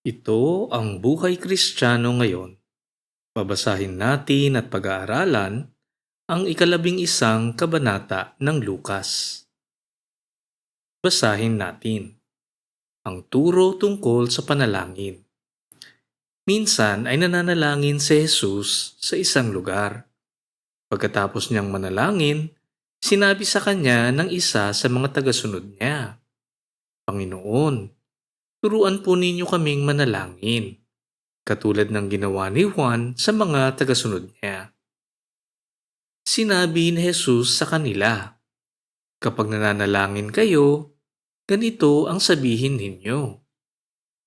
Ito ang Buhay Kristiyano ngayon. Babasahin natin at pag-aaralan ang ikalabing-isang kabanata ng Lukas. Basahin natin ang turo tungkol sa panalangin. Minsan ay nananalangin si Jesus sa isang lugar. Pagkatapos niyang manalangin, sinabi sa kanya ng isa sa mga tagasunod niya, "Panginoon, turuan po ninyo kaming manalangin, katulad ng ginawa ni Juan sa mga tagasunod niya." Sinabi ni Jesus sa kanila, "Kapag nananalangin kayo, ganito ang sabihin ninyo: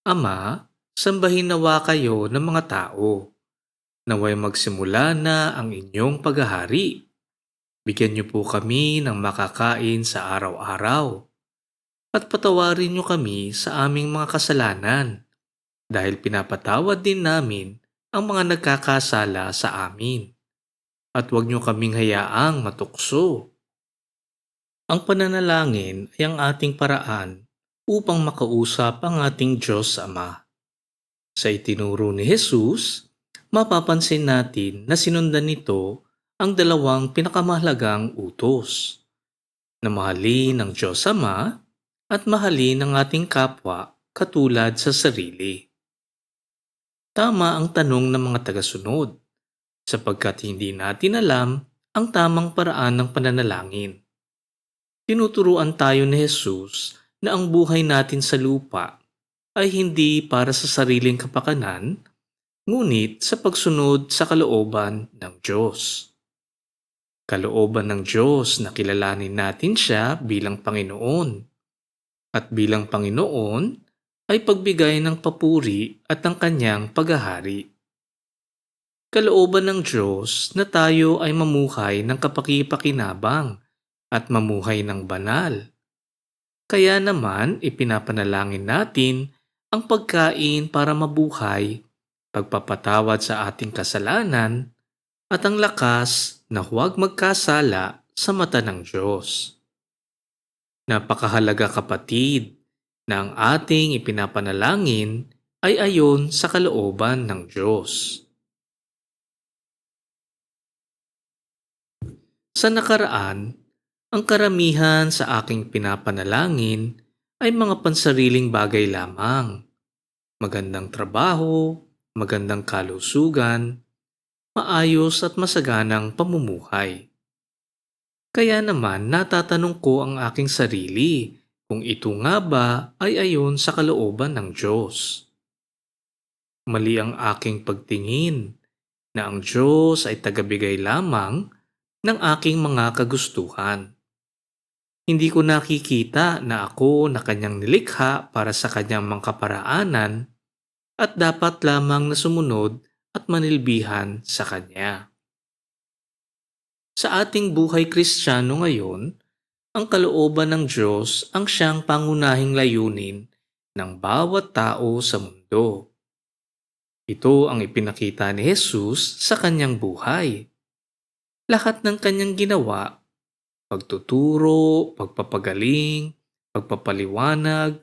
Ama, sambahin nawa kayo ng mga tao. Naway magsimula na ang inyong paghahari. Bigyan niyo po kami ng makakain sa araw-araw. At patawarin niyo kami sa aming mga kasalanan, dahil pinapatawad din namin ang mga nagkakasala sa amin. At huwag niyo kaming hayaang matukso." Ang pananalangin ay ang ating paraan upang makausap ang ating Diyos Ama. Sa itinuro ni Jesus, mapapansin natin na sinundan nito ang dalawang pinakamahalagang utos, na mahalin ng Diyos Ama at mahalin ang ating kapwa katulad sa sarili. Tama ang tanong ng mga tagasunod, sapagkat hindi natin alam ang tamang paraan ng pananalangin. Tinuturuan tayo ni Jesus na ang buhay natin sa lupa ay hindi para sa sariling kapakanan, ngunit sa pagsunod sa kalooban ng Diyos. Kalooban ng Diyos na kilalanin natin siya bilang Panginoon. At bilang Panginoon ay pagbigay ng papuri at ang kanyang paghahari. Kalooban ng Diyos na tayo ay mamuhay ng kapaki-pakinabang at mamuhay ng banal. Kaya naman ipinapanalangin natin ang pagkain para mabuhay, pagpapatawad sa ating kasalanan, at ang lakas na huwag magkasala sa mata ng Diyos. Napakahalaga, kapatid, na ang ating ipinapanalangin ay ayon sa kalooban ng Diyos. Sa nakaraan, ang karamihan sa aking pinapanalangin ay mga pansariling bagay lamang. Magandang trabaho, magandang kalusugan, maayos at masaganang pamumuhay. Kaya naman natatanong ko ang aking sarili kung ito nga ba ay ayon sa kalooban ng Diyos. Mali ang aking pagtingin na ang Diyos ay tagabigay lamang ng aking mga kagustuhan. Hindi ko nakikita na ako na kanyang nilikha para sa kanyang mga kaparaanan at dapat lamang na sumunod at manilbihan sa kanya. Sa ating buhay Kristiyano ngayon, ang kalooban ng Diyos ang siyang pangunahing layunin ng bawat tao sa mundo. Ito ang ipinakita ni Jesus sa kanyang buhay. Lahat ng kanyang ginawa, pagtuturo, pagpapagaling, pagpapaliwanag,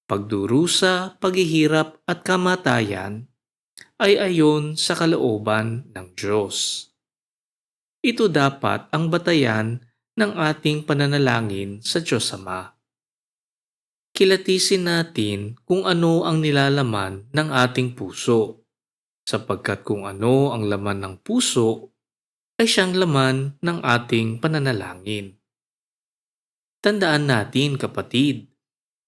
pagdurusa, paghihirap at kamatayan, ay ayon sa kalooban ng Diyos. Ito dapat ang batayan ng ating pananalangin sa Diyos Ama. Kilatisin natin kung ano ang nilalaman ng ating puso, sapagkat kung ano ang laman ng puso ay siyang laman ng ating pananalangin. Tandaan natin, kapatid,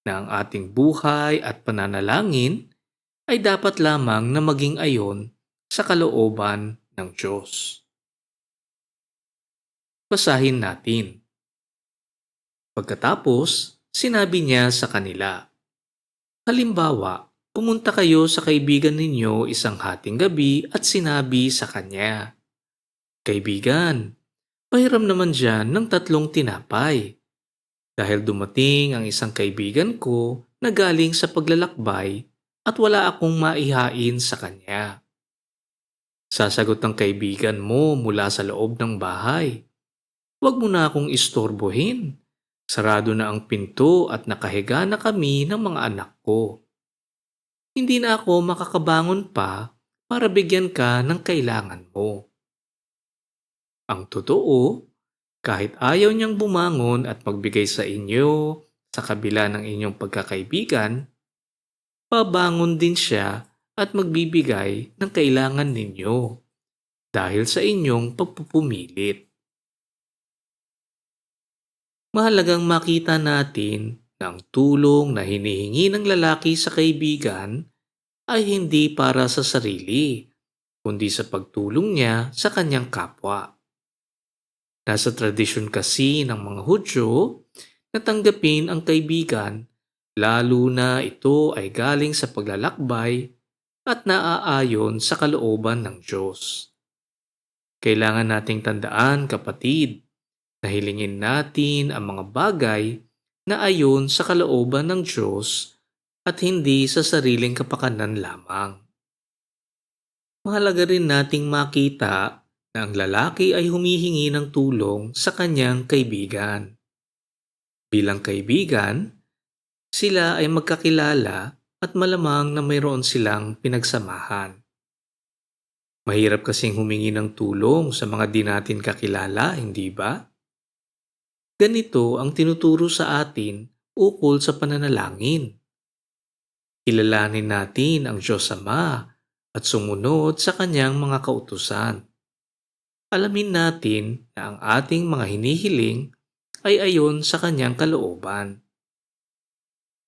na ang ating buhay at pananalangin ay dapat lamang na maging ayon sa kalooban ng Diyos. Basahin natin. Pagkatapos, sinabi niya sa kanila, "Halimbawa, pumunta kayo sa kaibigan ninyo isang hating gabi at sinabi sa kanya, 'Kaibigan, pahiram naman dyan ng 3 tinapay. Dahil dumating ang isang kaibigan ko na galing sa paglalakbay at wala akong maihain sa kanya.' Sasagot ng kaibigan mo mula sa loob ng bahay, 'Wag mo na akong istorbohin. Sarado na ang pinto at nakahiga na kami ng mga anak ko.' Hindi na ako makakabangon pa para bigyan ka ng kailangan mo. Ang totoo, kahit ayaw niyang bumangon at magbigay sa inyo sa kabila ng inyong pagkakaibigan, babangon din siya at magbibigay ng kailangan ninyo dahil sa inyong pagpupumilit. Mahalagang makita natin na ang tulong na hinihingi ng lalaki sa kaibigan ay hindi para sa sarili, kundi sa pagtulong niya sa kanyang kapwa. Nasa tradisyon kasi ng mga Hudyo na tanggapin ang kaibigan lalo na ito ay galing sa paglalakbay at naaayon sa kalooban ng Diyos. Kailangan nating tandaan, kapatid, na hilingin natin ang mga bagay na ayon sa kalooban ng Diyos at hindi sa sariling kapakanan lamang. Mahalaga rin nating makita na ang lalaki ay humihingi ng tulong sa kanyang kaibigan. Bilang kaibigan, sila ay magkakilala at malamang na mayroon silang pinagsamahan. Mahirap kasing humingi ng tulong sa mga di natin kakilala, hindi ba? Ganito ang tinuturo sa atin ukol sa pananalangin. Kilalanin natin ang Diyos Ama at sumunod sa kanyang mga kautusan. Alamin natin na ang ating mga hinihiling ay ayon sa kanyang kalooban.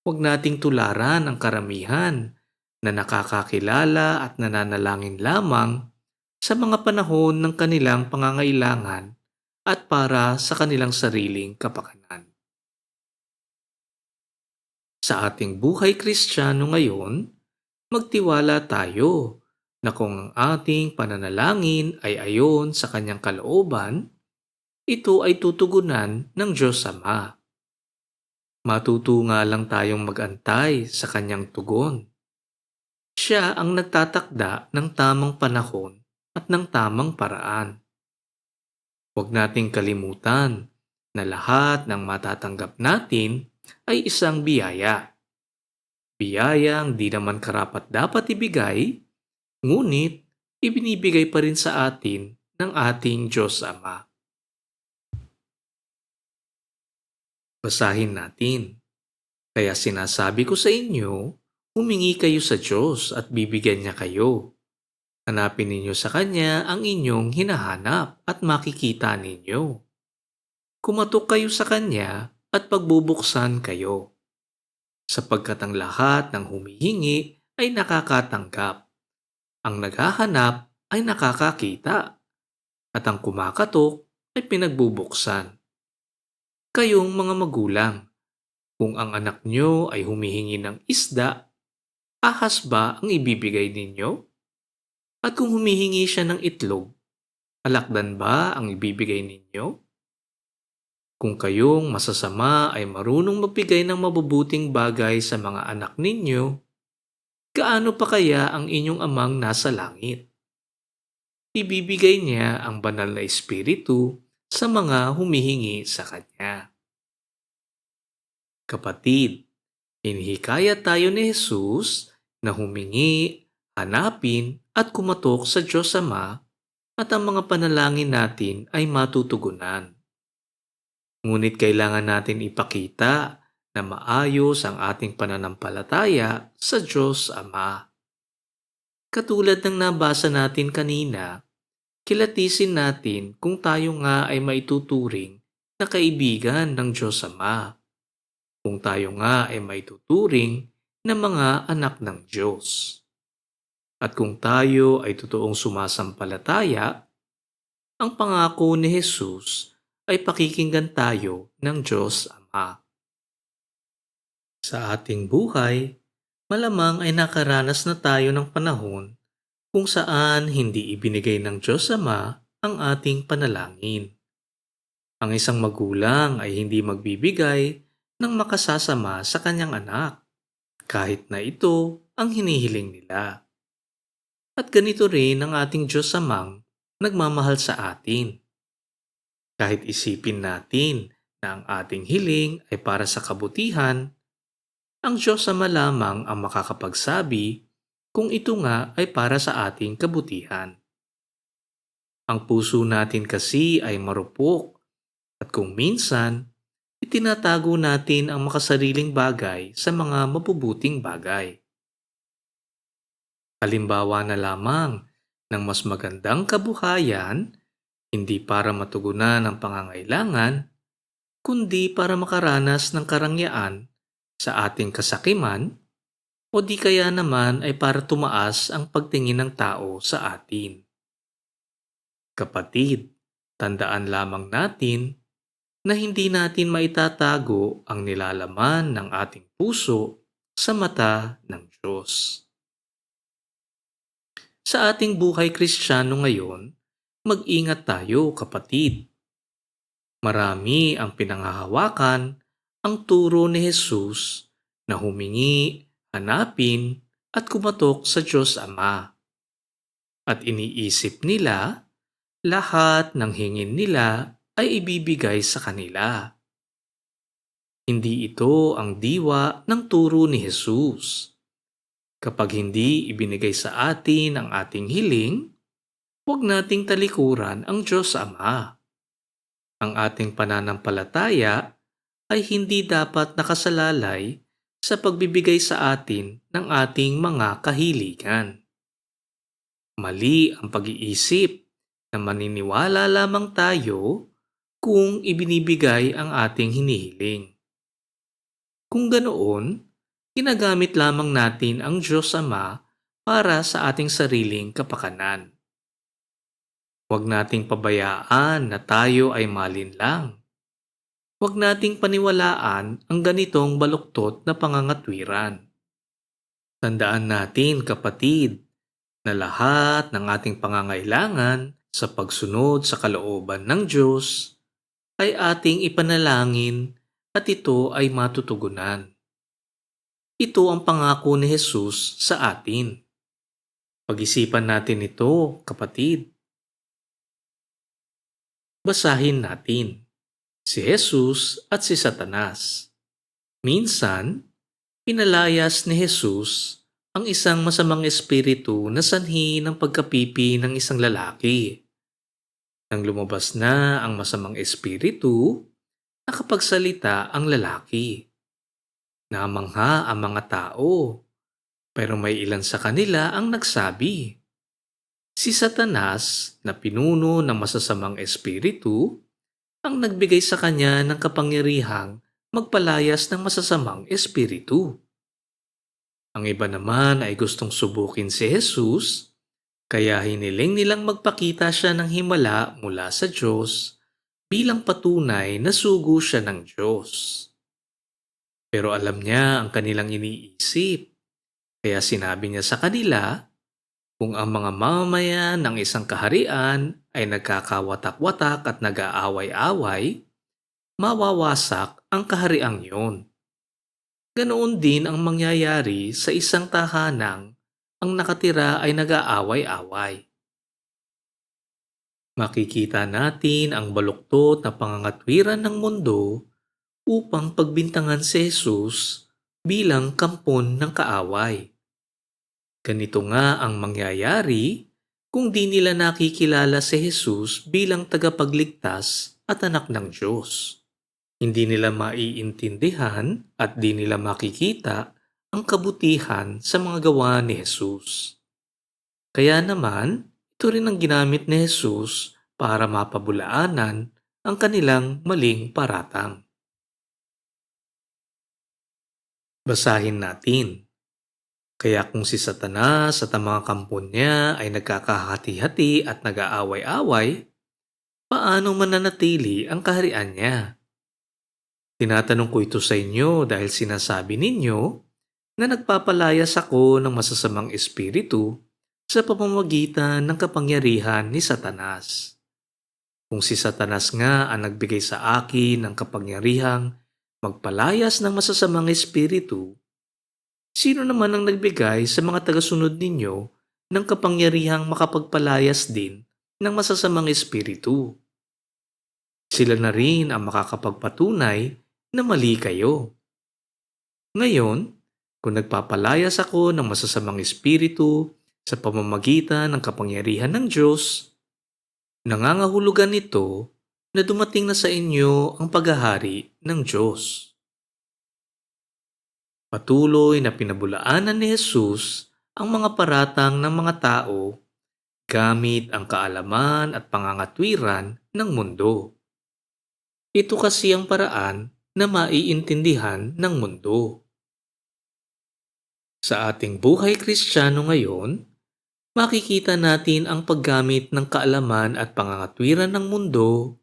Huwag nating tularan ang karamihan na nakakakilala at nananalangin lamang sa mga panahon ng kanilang pangangailangan at para sa kanilang sariling kapakanan. Sa ating buhay Kristiyano ngayon, magtiwala tayo na kung ang ating pananalangin ay ayon sa kanyang kalooban, ito ay tutugunan ng Diyos Ama. Matutunga lang tayong magantay sa kanyang tugon. Siya ang nagtatakda ng tamang panahon at ng tamang paraan. Huwag nating kalimutan na lahat ng matatanggap natin ay isang biyaya. Biyayang di naman karapat-dapat ibigay, ngunit ibinibigay pa rin sa atin ng ating Diyos Ama. Basahin natin. Kaya sinasabi ko sa inyo, humingi kayo sa Diyos at bibigyan niya kayo. Hanapin ninyo sa Kanya ang inyong hinahanap at makikita ninyo. Kumatok kayo sa Kanya at pagbubuksan kayo. Sapagkat ang lahat ng humihingi ay nakakatanggap. Ang naghahanap ay nakakakita. At ang kumakatok ay pinagbubuksan. Kayong mga magulang, kung ang anak nyo ay humihingi ng isda, ahas ba ang ibibigay ninyo? At kung humihingi siya ng itlog, alakdan ba ang ibibigay ninyo? Kung kayong masasama ay marunong magbigay ng mabubuting bagay sa mga anak ninyo, gaano pa kaya ang inyong amang nasa langit? Ibibigay niya ang banal na espiritu sa mga humihingi sa kanya. Kapatid, hinihikayat tayo ni Jesus na humingi, hanapin at kumatok sa Diyos Ama at ang mga panalangin natin ay matutugunan. Ngunit kailangan natin ipakita na maayos ang ating pananampalataya sa Diyos Ama. Katulad ng nabasa natin kanina, kilatisin natin kung tayo nga ay maituturing na kaibigan ng Diyos Ama. Kung tayo nga ay maituturing na mga anak ng Diyos. At kung tayo ay totoong sumasampalataya, ang pangako ni Jesus ay pakikinggan tayo ng Diyos Ama. Sa ating buhay, malamang ay nakaranas na tayo ng panahon kung saan hindi ibinigay ng Diyos Ama ang ating panalangin. Ang isang magulang ay hindi magbibigay ng makasasama sa kanyang anak, kahit na ito ang hinihiling nila. At ganito rin ang ating Diyos Amang nagmamahal sa atin. Kahit isipin natin na ang ating hiling ay para sa kabutihan, Ang Diyos Ama lamang ang makakapagsabi kung ito nga ay para sa ating kabutihan. Ang puso natin kasi ay marupok at kung minsan, itinatago natin ang makasariling bagay sa mga mabubuting bagay. Halimbawa na lamang ng mas magandang kabuhayan, hindi para matugunan ang pangangailangan, kundi para makaranas ng karangyaan sa ating kasakiman o di kaya naman ay para tumaas ang pagtingin ng tao sa atin. Kapatid, tandaan lamang natin na hindi natin maitatago ang nilalaman ng ating puso sa mata ng Diyos. Sa ating buhay Kristiyano ngayon, mag-ingat tayo kapatid. Marami ang pinanghahawakan ang turo ni Jesus na humingi, hanapin at kumatok sa Diyos Ama. At iniisip nila, lahat ng hingin nila ay ibibigay sa kanila. Hindi ito ang diwa ng turo ni Jesus. Kapag hindi ibinigay sa atin ang ating hiling, huwag nating talikuran ang Diyos Ama. Ang ating pananampalataya ay hindi dapat nakasalalay sa pagbibigay sa atin ng ating mga kahiligan. Mali ang pag-iisip na maniniwala lamang tayo kung ibinibigay ang ating hinihiling. Kung ganoon, ginagamit lamang natin ang Diyos Ama para sa ating sariling kapakanan. Huwag nating pabayaan na tayo ay malinlang. Huwag nating paniwalaan ang ganitong baluktot na pangangatwiran. Tandaan natin, kapatid, na lahat ng ating pangangailangan sa pagsunod sa kalooban ng Diyos ay ating ipanalangin at ito ay matutugunan. Ito ang pangako ni Jesus sa atin. Pag-isipan natin ito, kapatid. Basahin natin si Jesus at si Satanas. Minsan, pinalayas ni Jesus ang isang masamang espiritu na sanhi ng pagkapipi ng isang lalaki. Nang lumabas na ang masamang espiritu, nakapagsalita ang lalaki. Namangha ang mga tao, pero may ilan sa kanila ang nagsabi, si Satanas na pinuno ng masasamang espiritu ang nagbigay sa kanya ng kapangyarihang magpalayas ng masasamang espiritu. Ang iba naman ay gustong subukin si Jesus, kaya hiniling nilang magpakita siya ng himala mula sa Diyos bilang patunay na sugo siya ng Diyos. Pero alam niya ang kanilang iniisip, kaya sinabi niya sa kanila, kung ang mga mamamayan ng isang kaharian ay nagkakawatak-watak at nag-aaway-away, mawawasak ang kahariang yun. Ganoon din ang mangyayari sa isang tahanang ang nakatira ay nag-aaway-away. Makikita natin ang baluktot na pangangatwiran ng mundo upang pagbintangan si Jesus bilang kampon ng kaaway. Ganito nga ang mangyayari kung di nila nakikilala si Jesus bilang tagapagligtas at anak ng Diyos. Hindi nila maiintindihan at di nila makikita ang kabutihan sa mga gawa ni Jesus. Kaya naman, ito rin ang ginamit ni Jesus para mapabulaanan ang kanilang maling paratang. Basahin natin. Kaya kung si Satanas at ang mga kampon niya ay nagkakahati-hati at nag-aaway-away, paano mananatili ang kaharian niya? Tinatanong ko ito sa inyo dahil sinasabi ninyo na nagpapalayas ako ng masasamang espiritu sa pamamagitan ng kapangyarihan ni Satanas. Kung si Satanas nga ang nagbigay sa akin ng kapangyarihang magpalayas ng masasamang espiritu, sino naman ang nagbigay sa mga tagasunod ninyo ng kapangyarihang makapagpalayas din ng masasamang espiritu? Sila na rin ang makakapagpatunay na mali kayo. Ngayon, kung nagpapalayas ako ng masasamang espiritu sa pamamagitan ng kapangyarihan ng Diyos, nangangahulugan nito na dumating na sa inyo ang paghahari ng Diyos. Patuloy na pinabulaanan ni Jesus ang mga paratang ng mga tao gamit ang kaalaman at pangangatwiran ng mundo. Ito kasi ang paraan na maiintindihan ng mundo. Sa ating buhay Kristiyano ngayon, makikita natin ang paggamit ng kaalaman at pangangatwiran ng mundo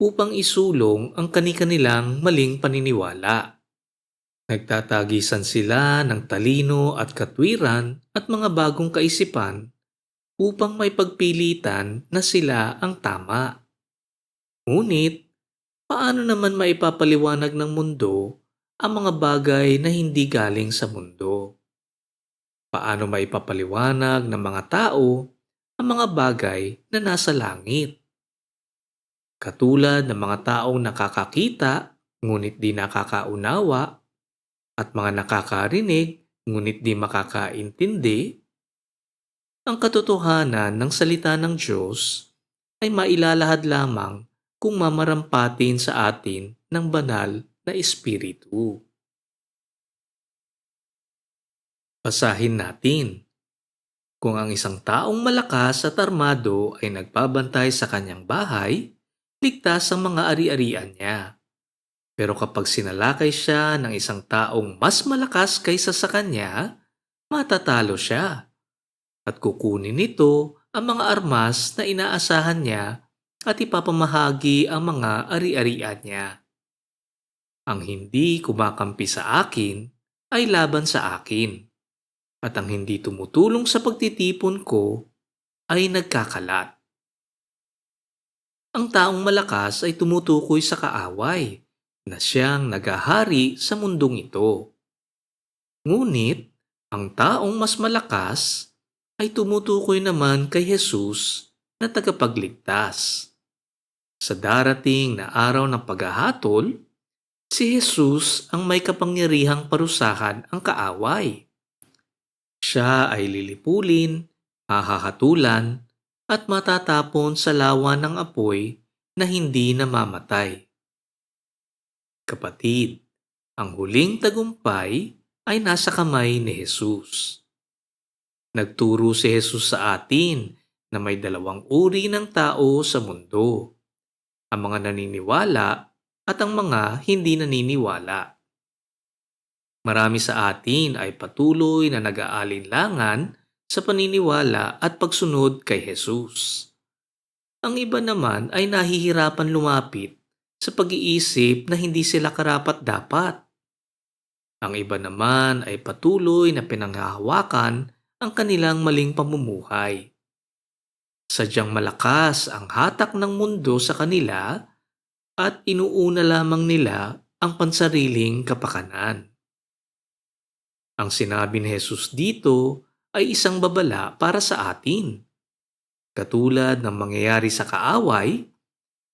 upang isulong ang kani-kanilang maling paniniwala. Nagtatagisan sila ng talino at katwiran at mga bagong kaisipan upang may pagpilitan na sila ang tama. Ngunit, paano naman maipapaliwanag ng mundo ang mga bagay na hindi galing sa mundo? Paano maipapaliwanag ng mga tao ang mga bagay na nasa langit? Katulad ng mga taong nakakakita ngunit di nakakaunawa at mga nakakarinig ngunit di makakaintindi, ang katotohanan ng salita ng Diyos ay mailalahad lamang kung mamarampatin sa atin ng banal na Espiritu. Basahin natin. Kung ang isang taong malakas at armado ay nagbabantay sa kanyang bahay, ligtas ang mga ari-arian niya. Pero kapag sinalakay siya ng isang taong mas malakas kaysa sa kanya, matatalo siya at kukunin nito ang mga armas na inaasahan niya at ipapamahagi ang mga ari-arian niya. Ang hindi kumakampi sa akin ay laban sa akin, at ang hindi tumutulong sa pagtitipon ko ay nagkakalat. Ang taong malakas ay tumutukoy sa kaaway na siyang nagahari sa mundong ito. Ngunit, ang taong mas malakas ay tumutukoy naman kay Jesus na tagapagligtas. Sa darating na araw ng paghahatol, si Jesus ang may kapangyarihang parusahan ang kaaway. Siya ay lilipulin, hahahatulan, at matatapon sa lawa ng apoy na hindi namamatay. Kapatid, ang huling tagumpay ay nasa kamay ni Jesus. Nagturo si Jesus sa atin na may dalawang uri ng tao sa mundo, ang mga naniniwala at ang mga hindi naniniwala. Marami sa atin ay patuloy na nag-aalinlangan sa paniniwala at pagsunod kay Jesus. Ang iba naman ay nahihirapan lumapit sa pag-iisip na hindi sila karapat-dapat. Ang iba naman ay patuloy na pinanghahawakan ang kanilang maling pamumuhay. Sadyang malakas ang hatak ng mundo sa kanila at inuuna lamang nila ang pansariling kapakanan. Ang sinabi ni Jesus dito ay isang babala para sa atin. Katulad ng mangyayari sa kaaway,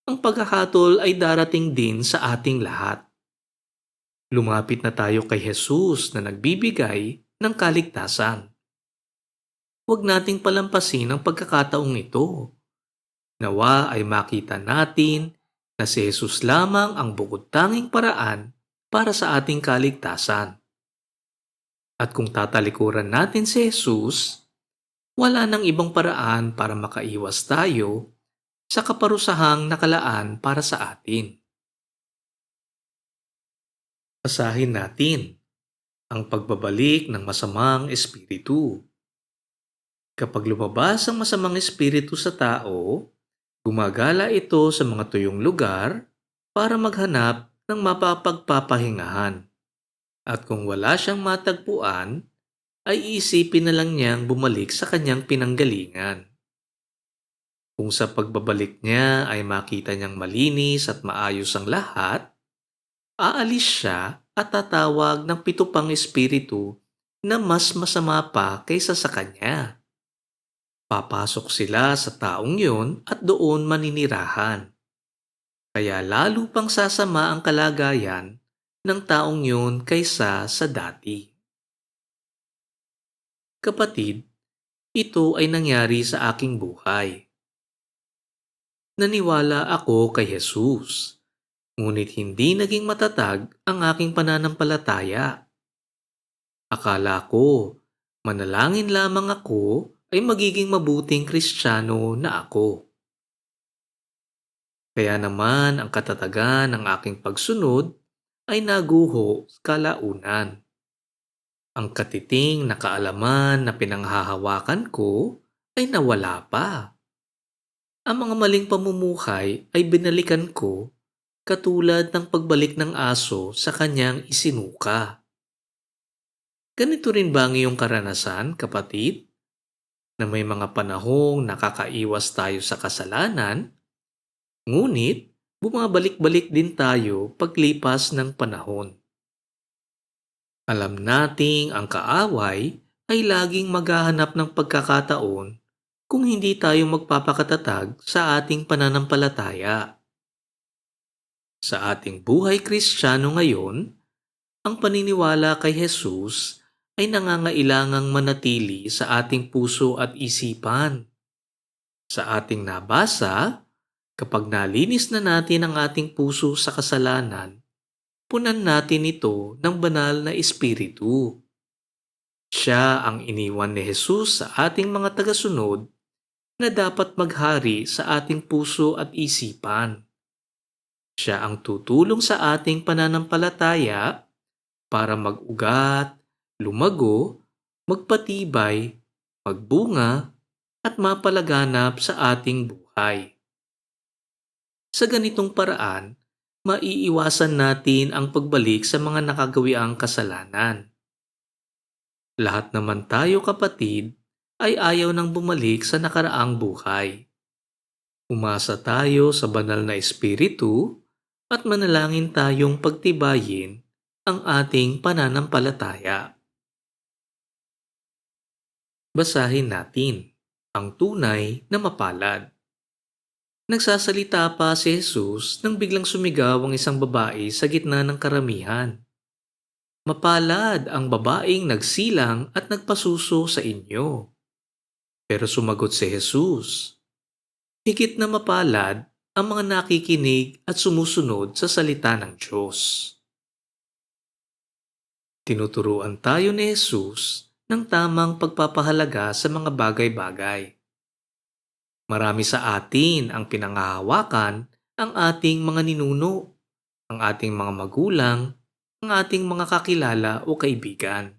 ang paghahatol ay darating din sa ating lahat. Lumapit na tayo kay Jesus na nagbibigay ng kaligtasan. Huwag nating palampasin ang pagkakataong ito. Nawa ay makita natin na si Jesus lamang ang bukod-tanging paraan para sa ating kaligtasan. At kung tatalikuran natin si Jesus, wala nang ibang paraan para makaiwas tayo sa kaparusahang nakalaan para sa atin. Basahin natin ang pagbabalik ng masamang espiritu. Kapag lumabas ang masamang espiritu sa tao, gumagala ito sa mga tuyong lugar para maghanap ng mapapagpapahingahan. At kung wala siyang matagpuan, ay isipin na lang niyang bumalik sa kanyang pinanggalingan. Kung sa pagbabalik niya ay makita niyang malinis at maayos ang lahat, aalis siya at tatawag ng 7 pang espiritu na mas masama pa kaysa sa kanya. Papasok sila sa taong yun at doon maninirahan. Kaya lalo pang sasama ang kalagayan ng taong yun kaysa sa dati. Kapatid, ito ay nangyari sa aking buhay. Naniwala ako kay Jesus, ngunit hindi naging matatag ang aking pananampalataya. Akala ko, manalangin lamang ako ay magiging mabuting Kristiyano na ako. Kaya naman ang katatagan ng aking pagsunod ay naguho sa kalaunan. Ang katiting na kaalaman na pinanghahawakan ko ay nawala pa. Ang mga maling pamumuhay ay binalikan ko katulad ng pagbalik ng aso sa kanyang isinuka. Ganito rin ba ang iyong karanasan, kapatid? Na may mga panahong nakakaiwas tayo sa kasalanan, ngunit bumabalik-balik din tayo paglipas ng panahon. Alam nating ang kaaway ay laging maghahanap ng pagkakataon kung hindi tayo magpapakatatag sa ating pananampalataya. Sa ating buhay Kristiyano ngayon, ang paniniwala kay Jesus ay nangangailangang manatili sa ating puso at isipan. Sa ating nabasa, kapag nalinis na natin ang ating puso sa kasalanan, punan natin ito ng banal na espiritu. Siya ang iniwan ni Jesus sa ating mga tagasunod na dapat maghari sa ating puso at isipan. Siya ang tutulong sa ating pananampalataya para mag-ugat, lumago, magpatibay, magbunga, at mapalaganap sa ating buhay. Sa ganitong paraan, maiiwasan natin ang pagbalik sa mga nakagawiang kasalanan. Lahat naman tayo, kapatid, ay ayaw nang bumalik sa nakaraang buhay. Umasa tayo sa banal na espiritu at manalangin tayong pagtibayin ang ating pananampalataya. Basahin natin ang tunay na mapalad. Nagsasalita pa si Jesus nang biglang sumigaw ang isang babae sa gitna ng karamihan. Mapalad ang babaeng nagsilang at nagpasuso sa inyo. Pero sumagot si Jesus, higit na mapalad ang mga nakikinig at sumusunod sa salita ng Diyos. Tinuturuan tayo ni Jesus ng tamang pagpapahalaga sa mga bagay-bagay. Marami sa atin ang pinanghahawakan ang ating mga ninuno, ang ating mga magulang, ang ating mga kakilala o kaibigan.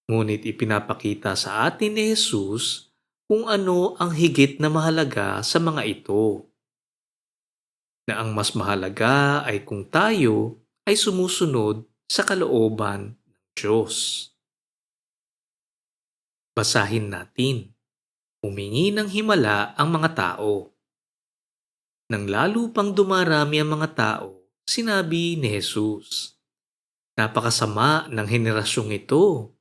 Ngunit ipinapakita sa atin ni Jesus kung ano ang higit na mahalaga sa mga ito. Na ang mas mahalaga ay kung tayo ay sumusunod sa kalooban ng Diyos. Basahin natin. Humingi ng himala ang mga tao. Nang lalo pang dumarami ang mga tao, sinabi ni Jesus, napakasama ng henerasyong ito.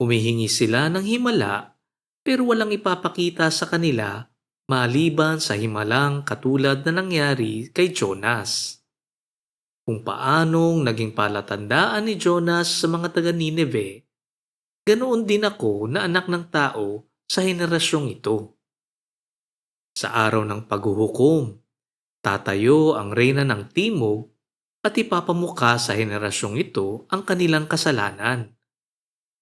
Humihingi sila ng himala pero walang ipapakita sa kanila maliban sa himalang katulad na nangyari kay Jonas. Kung paanong naging palatandaan ni Jonas sa mga taga-Nineve, ganoon din ako na anak ng tao sa henerasyong ito. Sa araw ng paghuhukom, tatayo ang reyna ng timog at ipapamukha sa henerasyong ito ang kanilang kasalanan,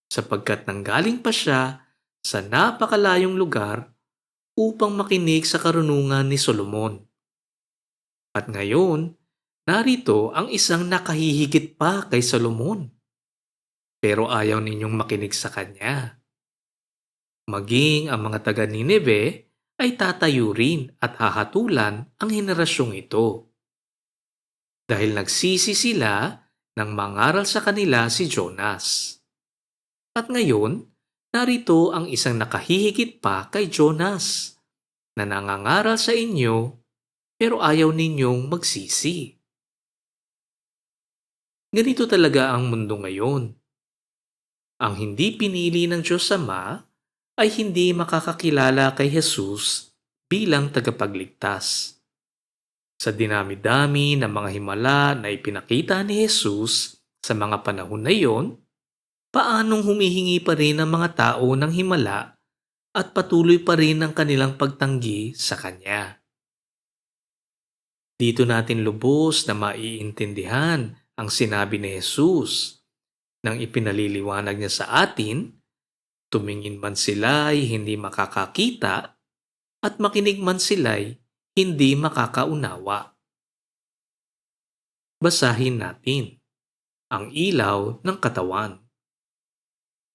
sapagkat nanggaling pa siya sa napakalayong lugar upang makinig sa karunungan ni Solomon. At ngayon, narito ang isang nakahihigit pa kay Solomon. Pero ayaw ninyong makinig sa kanya. Maging ang mga taga-Nineve ay tatayo rin at hahatulan ang henerasyong ito. Dahil nagsisi sila nang mangaral sa kanila si Jonas. At ngayon, narito ang isang nakahihigit pa kay Jonas na nangangaral sa inyo pero ayaw ninyong magsisi. Ganito talaga ang mundo ngayon. Ang hindi pinili ng Diyos Ama ay hindi makakakilala kay Jesus bilang tagapagligtas. Sa dinami-dami ng mga himala na ipinakita ni Jesus sa mga panahon na iyon, paanong humihingi pa rin ang mga tao ng himala at patuloy pa rin ang kanilang pagtanggi sa Kanya. Dito natin lubos na maiintindihan ang sinabi ni Jesus nang ipinaliliwanag niya sa atin, tumingin man sila'y hindi makakakita at makinig man sila'y hindi makakaunawa. Basahin natin ang ilaw ng katawan.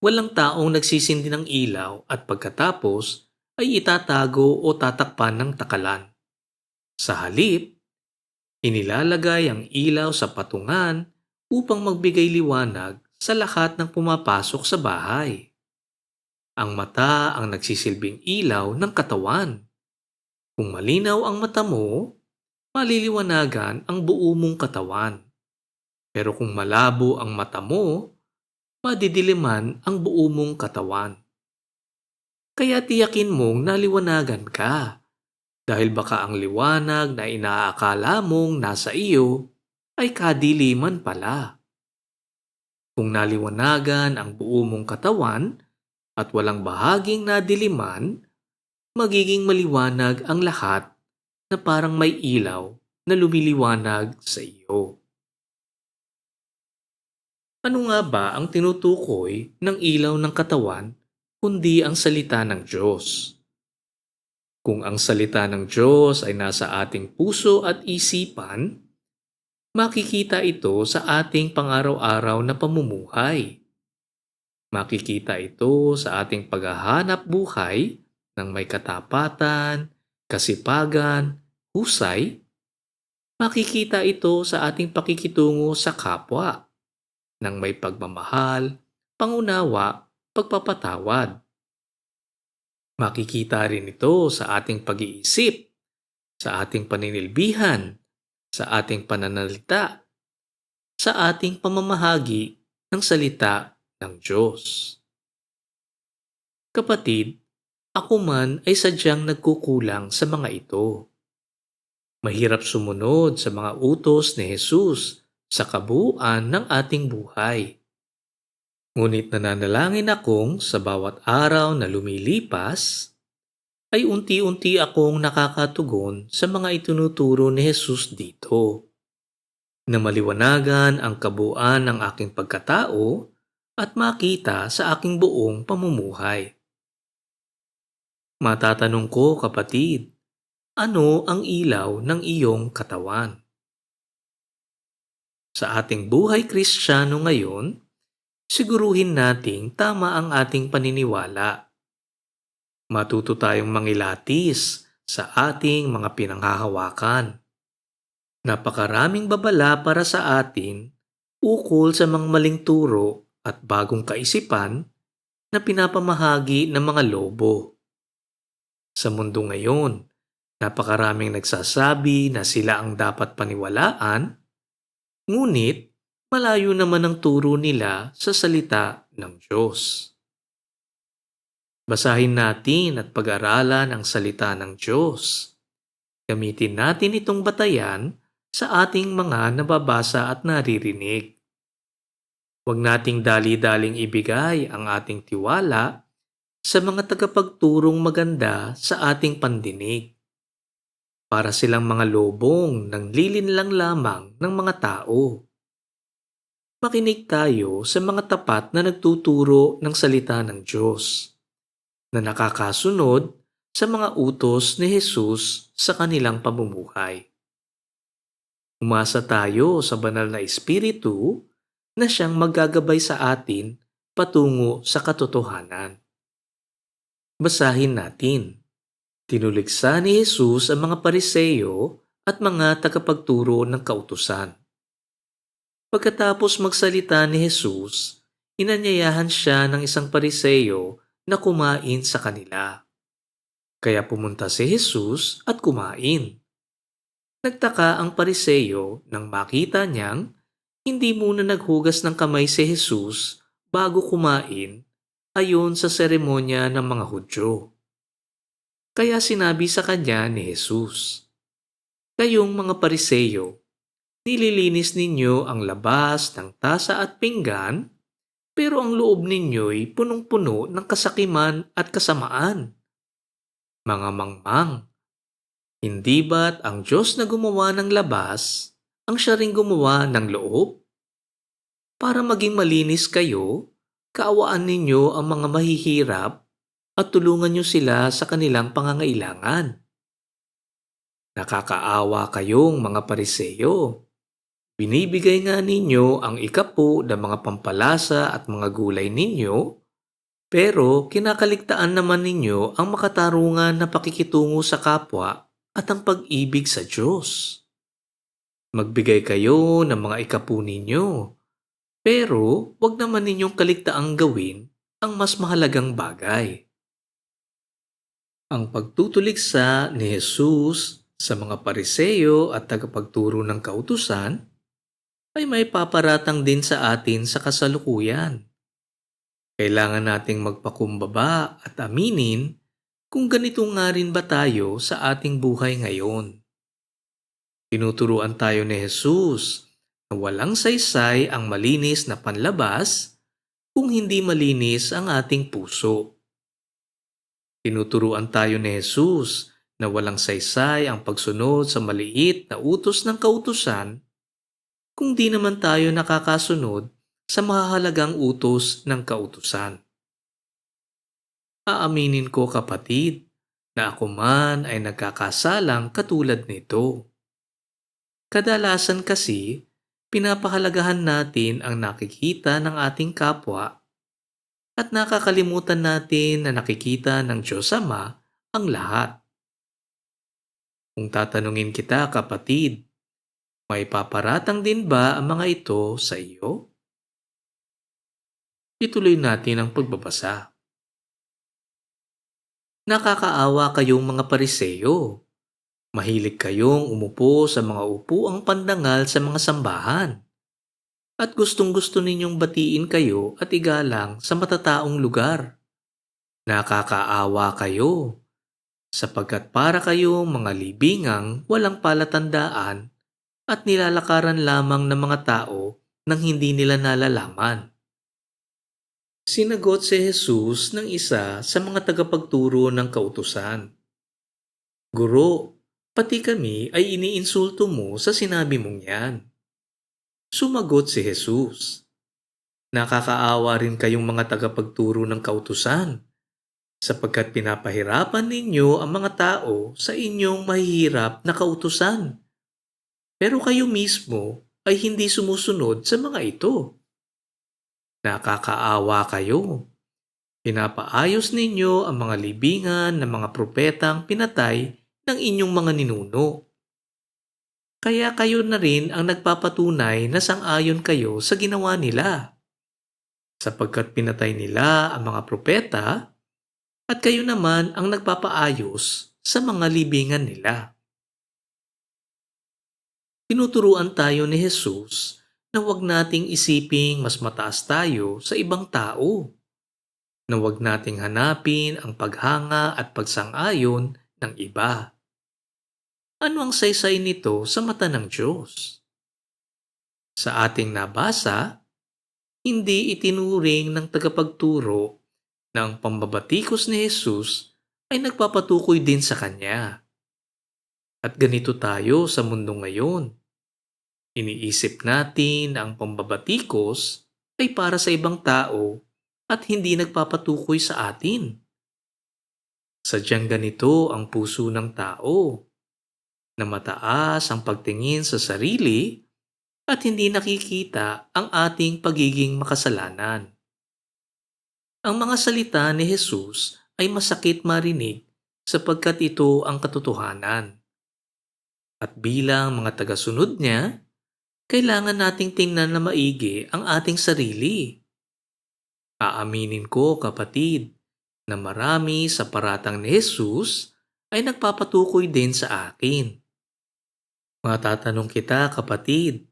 Walang taong nagsisindi ng ilaw at pagkatapos ay itatago o tatakpan ng takalan. Sa halip, inilalagay ang ilaw sa patungan upang magbigay liwanag sa lahat ng pumapasok sa bahay. Ang mata ang nagsisilbing ilaw ng katawan. Kung malinaw ang mata mo, maliliwanagan ang buo mong katawan. Pero kung malabo ang mata mo, madidiliman ang buo mong katawan. Kaya tiyakin mong naliwanagan ka, dahil baka ang liwanag na inaakala mong nasa iyo ay kadiliman pala. Kung naliwanagan ang buo mong katawan at walang bahaging nadiliman, magiging maliwanag ang lahat na parang may ilaw na lumiliwanag sa iyo. Ano nga ba ang tinutukoy ng ilaw ng katawan kundi ang salita ng Diyos? Kung ang salita ng Diyos ay nasa ating puso at isipan, makikita ito sa ating pang-araw-araw na pamumuhay. Makikita ito sa ating paghahanap buhay ng may katapatan, kasipagan, husay. Makikita ito sa ating pakikitungo sa kapwa ng may pagmamahal, pangunawa, pagpapatawad. Makikita rin ito sa ating pag-iisip, sa ating paninilbihan, sa ating pananalita, sa ating pamamahagi ng salita ng Diyos. Kapatid, ako man ay sadyang nagkukulang sa mga ito. Mahirap sumunod sa mga utos ni Jesus sa kabuuan ng ating buhay. Ngunit nananalangin akong sa bawat araw na lumilipas, ay unti-unti akong nakakatugon sa mga itinuturo ni Jesus dito, na maliwanagan ang kabuuan ng aking pagkatao at makita sa aking buong pamumuhay. Matatanong ko, kapatid, ano ang ilaw ng iyong katawan? Sa ating buhay Kristiyano ngayon, siguruhin nating tama ang ating paniniwala. Matuto tayong mangilatis sa ating mga pinanghahawakan. Napakaraming babala para sa atin ukol sa mga maling turo at bagong kaisipan na pinapamahagi ng mga lobo. Sa mundo ngayon, napakaraming nagsasabi na sila ang dapat paniwalaan, ngunit malayo naman ang turo nila sa salita ng Diyos. Basahin natin at pag-aralan ang salita ng Diyos. Gamitin natin itong batayan sa ating mga nababasa at naririnig. Huwag nating dali-daling ibigay ang ating tiwala sa mga tagapagturong maganda sa ating pandinig. Para silang mga lobong nang lilinlang lamang ng mga tao. Makinig tayo sa mga tapat na nagtuturo ng salita ng Diyos, na nakakasunod sa mga utos ni Jesus sa kanilang pamumuhay. Umasa tayo sa banal na Espiritu na siyang maggagabay sa atin patungo sa katotohanan. Basahin natin. Tinuligsa ni Jesus ang mga Pariseo at mga tagapagturo ng kautusan. Pagkatapos magsalita ni Jesus, inanyayahan siya ng isang Pariseo na kumain sa kanila. Kaya pumunta si Jesus at kumain. Nagtaka ang Pariseo nang makita niyang hindi muna naghugas ng kamay si Jesus bago kumain ayon sa seremonya ng mga Hudyo. Kaya sinabi sa kanya ni Jesus, Kayong mga Pariseyo, nililinis ninyo ang labas ng tasa at pinggan, pero ang loob ninyo'y punong-puno ng kasakiman at kasamaan. Mga mangmang, hindi ba't ang Diyos na gumawa ng labas, ang siya ring gumawa ng loob? Para maging malinis kayo, kaawaan ninyo ang mga mahihirap at tulungan nyo sila sa kanilang pangangailangan. Nakakaawa kayong mga Pariseyo. Binibigay nga ninyo ang ikapu ng mga pampalasa at mga gulay ninyo, pero kinakaligtaan naman ninyo ang makatarungan na pakikitungo sa kapwa at ang pag-ibig sa Diyos. Magbigay kayo ng mga ikapu ninyo, pero wag naman ninyong kaligtaang gawin ang mas mahalagang bagay. Ang pagtutuligsa ni Jesus sa mga Pariseyo at tagapagturo ng kautusan ay may paparatang din sa atin sa kasalukuyan. Kailangan nating magpakumbaba at aminin kung ganito nga rin ba tayo sa ating buhay ngayon. Tinuturuan tayo ni Jesus na walang saysay ang malinis na panlabas kung hindi malinis ang ating puso. Tinuturuan tayo ni Jesus na walang saysay ang pagsunod sa maliit na utos ng kautusan kung di naman tayo nakakasunod sa mahalagang utos ng kautusan. Aaminin ko kapatid na ako man ay nagkakasalang katulad nito. Kadalasan kasi, pinapahalagahan natin ang nakikita ng ating kapwa at nakakalimutan natin na nakikita ng Diyos Ama ang lahat. Kung tatanungin kita kapatid, may paparatang din ba ang mga ito sa iyo? Ituloy natin ang pagbabasa. Nakakaawa kayong mga Pariseyo. Mahilig kayong umupo sa mga upuang pandangal sa mga sambahan. At gustong-gusto ninyong batiin kayo at igalang sa matataong lugar. Nakakaawa kayo, sapagkat para kayong mga libingang walang palatandaan at nilalakaran lamang ng mga tao nang hindi nila nalalaman. Sinagot si Jesus ng isa sa mga tagapagturo ng kautusan. Guro, pati kami ay iniinsulto mo sa sinabi mong yan. Sumagot si Jesus. Nakakaawa rin kayong mga tagapagturo ng kautusan, sapagkat pinapahirapan ninyo ang mga tao sa inyong mahihirap na kautusan. Pero kayo mismo ay hindi sumusunod sa mga ito. Nakakaawa kayo. Pinapaayos ninyo ang mga libingan ng mga propetang pinatay ng inyong mga ninuno. Kaya kayo na rin ang nagpapatunay na sang-ayon kayo sa ginawa nila. Sapagkat pinatay nila ang mga propeta at kayo naman ang nagpapaayos sa mga libingan nila. Tinuturuan tayo ni Jesus na huwag nating isiping mas mataas tayo sa ibang tao, na huwag nating hanapin ang paghanga at pagsang-ayon ng iba. Ano ang saysay nito sa mata ng Diyos? Sa ating nabasa, hindi itinuring ng tagapagturo na ang pambabatikos ni Jesus ay nagpapatukoy din sa Kanya. At ganito tayo sa mundo ngayon. Iniisip natin na ang pambabatikos ay para sa ibang tao at hindi nagpapatukoy sa atin. Sadyang ganito ang puso ng tao, na mataas ang pagtingin sa sarili at hindi nakikita ang ating pagiging makasalanan. Ang mga salita ni Jesus ay masakit marinig sapagkat ito ang katotohanan. At bilang mga tagasunod niya, kailangan nating tingnan na maigi ang ating sarili. Aaminin ko kapatid na marami sa paratang ni Jesus ay nagpapatukoy din sa akin. Matatanong kita kapatid,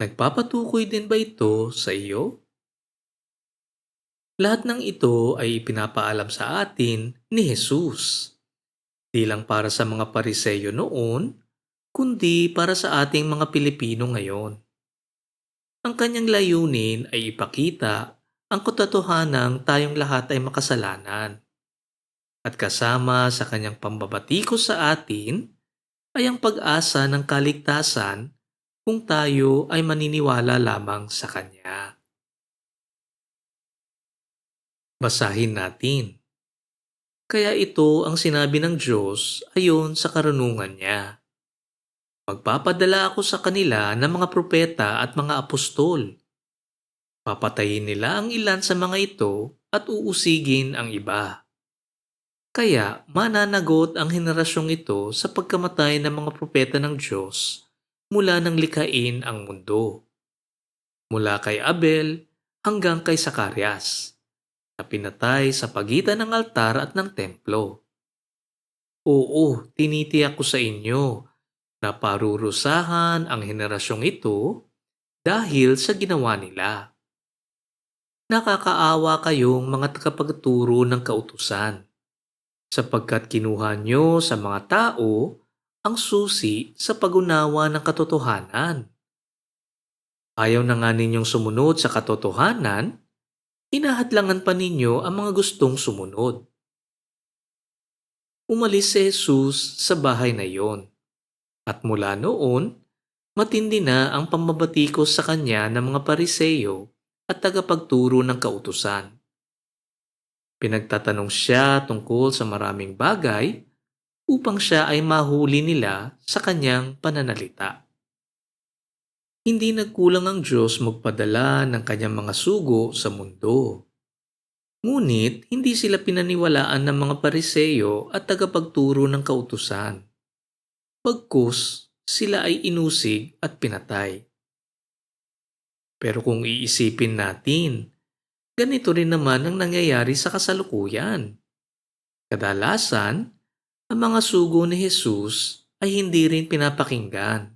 nagpapatukoy din ba ito sa iyo? Lahat ng ito ay ipinapaalam sa atin ni Jesus. Di lang para sa mga Pariseyo noon, kundi para sa ating mga Pilipino ngayon. Ang kanyang layunin ay ipakita ang katotohanang tayong lahat ay makasalanan at kasama sa kanyang pambabatikos sa atin ay ang pag-asa ng kaligtasan kung tayo ay maniniwala lamang sa kanya. Basahin natin. Kaya ito ang sinabi ng Diyos ayon sa karunungan niya. Magpapadala ako sa kanila ng mga propeta at mga apostol. Papatayin nila ang ilan sa mga ito at uusigin ang iba. Kaya mananagot ang henerasyong ito sa pagkamatay ng mga propeta ng Diyos mula nang likhain ang mundo. Mula kay Abel hanggang kay Zacarias na pinatay sa pagitan ng altar at ng templo. Oo, tinitiyak ko sa inyo na parurusahan ang henerasyong ito dahil sa ginawa nila. Nakakaawa kayong mga tagapagturo ng kautusan, sapagkat kinuha nyo sa mga tao ang susi sa pag-unawa ng katotohanan. Ayaw na nga ninyong sumunod sa katotohanan, hinahadlangan pa ninyo ang mga gustong sumunod. Umalis si Jesus sa bahay na iyon, at mula noon, matindi na ang pambabatikos sa kanya ng mga Pariseyo at tagapagturo ng kautusan. Pinagtatanong siya tungkol sa maraming bagay upang siya ay mahuli nila sa kanyang pananalita. Hindi nagkulang ang Diyos magpadala ng kanyang mga sugo sa mundo. Ngunit hindi sila pinaniwalaan ng mga Pariseyo at tagapagturo ng kautusan. Bagkus sila ay inusig at pinatay. Pero kung iisipin natin, ganito rin naman ang nangyayari sa kasalukuyan. Kadalasan, ang mga sugo ni Jesus ay hindi rin pinapakinggan.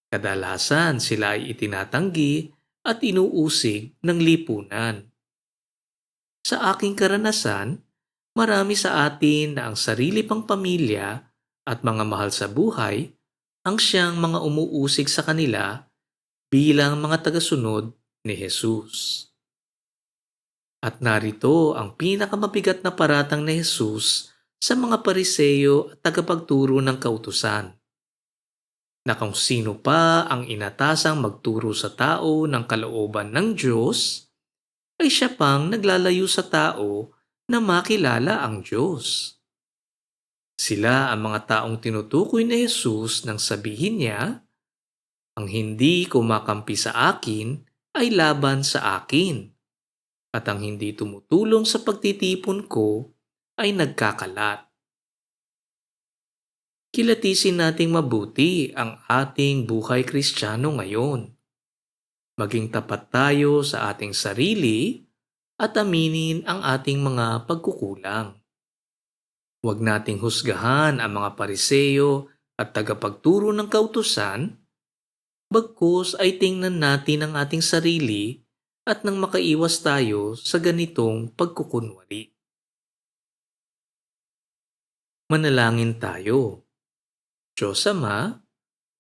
Kadalasan sila ay itinatanggi at inuusig ng lipunan. Sa aking karanasan, marami sa atin na ang sarili pang pamilya at mga mahal sa buhay ang siyang mga umuusig sa kanila bilang mga tagasunod ni Jesus. At narito ang pinakamabigat na paratang ni Jesus sa mga Pariseyo at tagapagturo ng kautusan, na kung sino pa ang inatasang magturo sa tao ng kalooban ng Diyos, ay siya pang naglalayo sa tao na makilala ang Diyos. Sila ang mga taong tinutukoy ni Jesus nang sabihin niya, ang hindi kumakampi sa akin ay laban sa akin, at ang hindi tumutulong sa pagtitipon ko ay nagkakalat. Kilatisin nating mabuti ang ating buhay Kristiyano ngayon. Maging tapat tayo sa ating sarili at aminin ang ating mga pagkukulang. Huwag nating husgahan ang mga Pariseyo at tagapagturo ng kautusan, bagkus ay tingnan natin ang ating sarili at nang makaiwas tayo sa ganitong pagkukunwari. Manalangin tayo. Diyos Ama,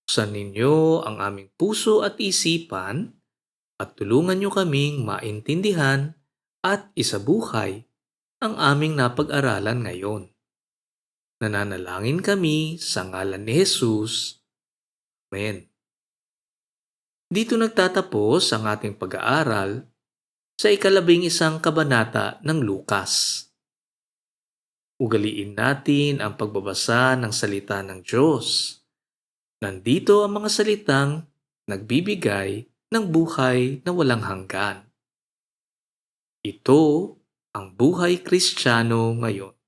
buksan ninyo ang aming puso at isipan at tulungan niyo kaming maintindihan at isabuhay ang aming napag-aralan ngayon. Nananalangin kami sa ngalan ni Jesus. Amen. Dito nagtatapos ang ating pag-aaral sa 11 kabanata ng Lukas. Ugaliin natin ang pagbabasa ng salita ng Diyos. Nandito ang mga salitang nagbibigay ng buhay na walang hanggan. Ito ang buhay Kristiyano ngayon.